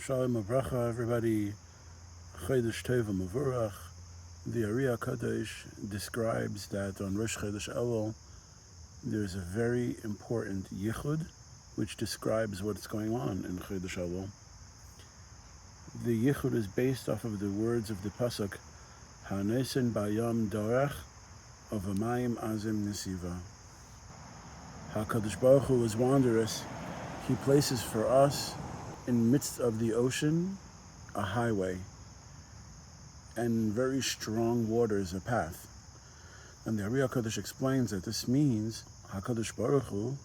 Shalom Avracha, everybody. Chodesh Tov Mavurach. The Ari HaKadosh describes that on Rosh Chodesh Elul, there's a very important Yichud, which describes what's going on in Chodesh Elul. The Yichud is based off of the words of the Pasuk, Hanesen Bayam Dorach, of Amayim Azim Nesiva. HaKadosh Baruch Hu is wondrous. He places for us, in the midst of the ocean, a highway, and very strong waters, a path. And the Ari HaKadosh explains that this means HaKadosh Baruch Hu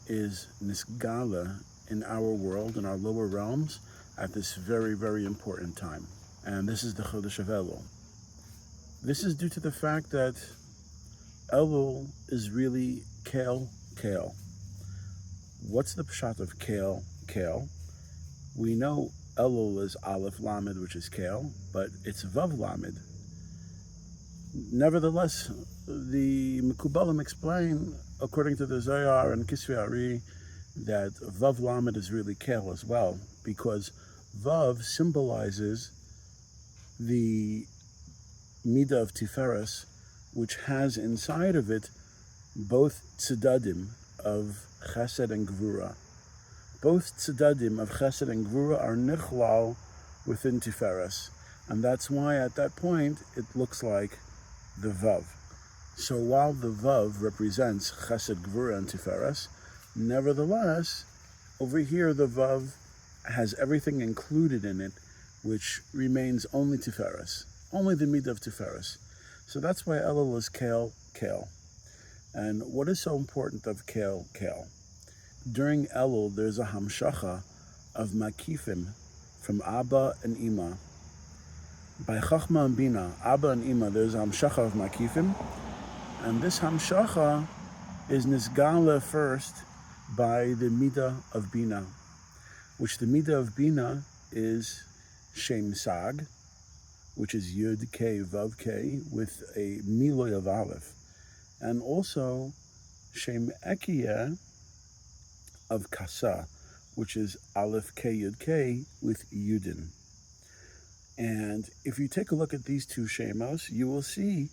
is nisgala in our world, in our lower realms, at this very, very important time. And this is the Chodesh of Elul. This is due to the fact that Elul is really kale. What's the pshat of kale? We know Elul is Aleph Lamed, which is kale, but it's Vav Lamed. Nevertheless, the Mekubalim explain, according to the Zohar and Kisvei Ari, that Vav Lamed is really kale as well, because Vav symbolizes the Midah of Tiferes, which has inside of it both tzedadim of Chesed and Gvura. Both tzedadim of Chesed and Gvura are nichlal within Tiferes, and that's why at that point it looks like the Vav. So while the Vav represents Chesed, Gvura, and Tiferes, nevertheless, over here the Vav has everything included in it, which remains only Tiferes, only the Midah of Tiferes. So that's why Elul is kale. And what is so important of kale? During Elul, there's a hamshacha of makifim from Abba and Ima. By Chachma and Bina, Abba and Ima, there's a hamshacha of makifim, and this hamshacha is nisgala first by the midah of Bina, which the midah of Bina is Shem Sag, which is Yud K Vav K with a miloy of Aleph, and also Shem Ekiyah of Kasa, which is Aleph K Yud K with Yudin. And if you take a look at these two Shemos, you will see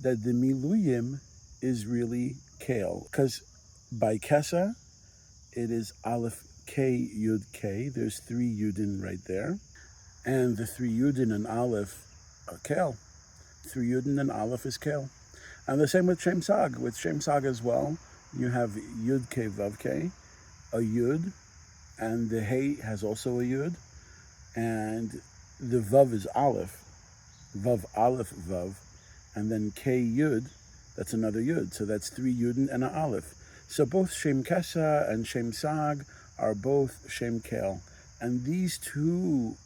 that the Miluyim is really Kale, because by Kesa, it is Aleph K Yud K. There's 3 Yudin right there. And the 3 Yudin and Aleph are Kale. 3 Yudin and Aleph is Kale. And the same with Shem Sag. With Shem Sag as well, you have Yud K Vav K, a Yud, and the Hey has also a Yud, and the Vav is Aleph, Vav Aleph Vav, and then K Yud, that's another Yud, so that's 3 Yudin and an Aleph. So both Shem Kesa and Shem Sag are both Shem Kel, and these two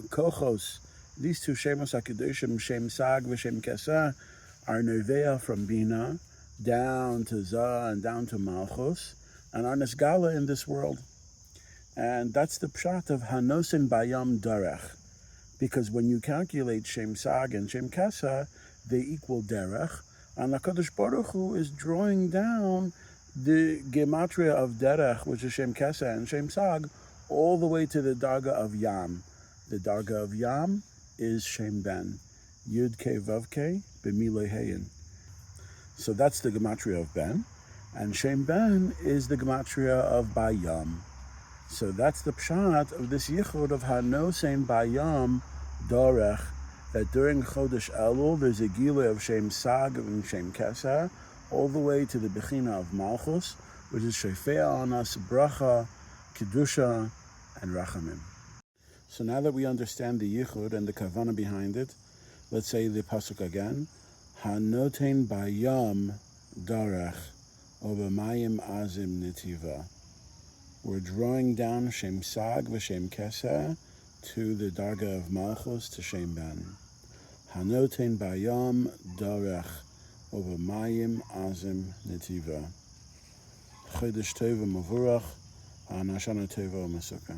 kochos, these two Shemos HaKadoshim, Shem Sag and Shem Kesa, are Nerveah from Bina down to Zah and down to Malchus, and are Nesgala in this world. And that's the pshat of Hanosen Bayam Derech, because when you calculate Shem Sag and Shem Kesa, they equal Derech, and HaKadosh Baruch Hu is drawing down the gematria of Derech, which is Shem Kesa and Shem Sag, all the way to the Darga of Yam. The Darga of Yam is Shem Ben, Yud K Vav K, B'milei Heyin. So that's the gematria of Ben. And Shem Ben is the gematria of Bayam. So that's the pshat of this yichud of Hanosen Bayam Dorech, that during Chodesh Elul there's a gilui of Shem Sag and Shem Kesa, all the way to the Bechina of Malchus, which is Shefea on us, Bracha, Kedusha, and Rachamim. So now that we understand the yichud and the kavana behind it, let's say the pasuk again. Hanoten Bayam Dorech, Obamayim Azim Netiva. We're drawing down Shem Sag v'Shem Kesa to the Darga of Malchus to Shem Ben. Hanoten Bayam Dorech, Obamayim Azim Netiva. Chodesh Tov Mavurach, Anashana Tova Masuka.